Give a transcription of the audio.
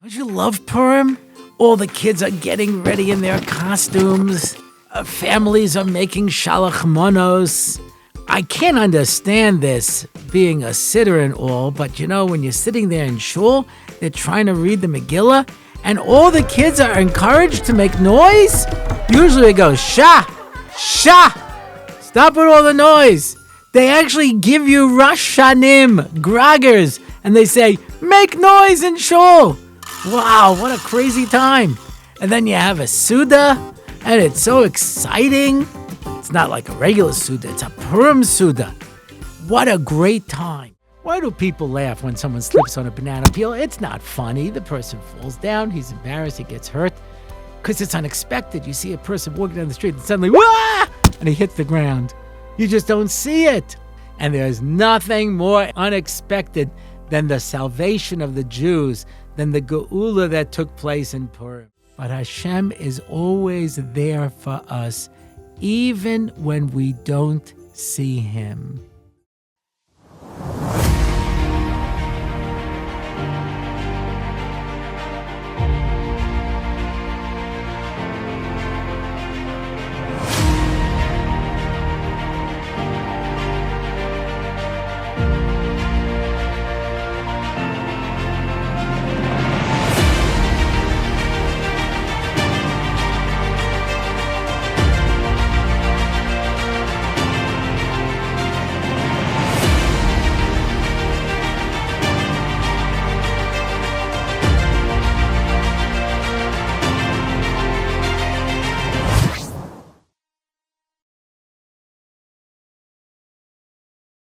Don't you love Purim? All the kids are getting ready in their costumes. Families are making Shaloch Manos. I can't understand this, being a sitter and all, but when you're sitting there in shul, they're trying to read the Megillah, and all the kids are encouraged to make noise? Usually it goes, Shah! Shah! Stop with all the noise. They actually give you Rashanim, groggers, and they say, make noise in shul. Wow, what a crazy time. And then you have a Suda, and it's so exciting. It's not like a regular Suda, it's a Purim Suda. What a great time. Why do people laugh when someone slips on a banana peel? It's not funny. The person falls down, he's embarrassed, he gets hurt. Because it's unexpected. You see a person walking down the street and suddenly, wah! And he hits the ground. You just don't see it. And there's nothing more unexpected than the salvation of the Jews, than the Geula that took place in Purim. But Hashem is always there for us, even when we don't see Him.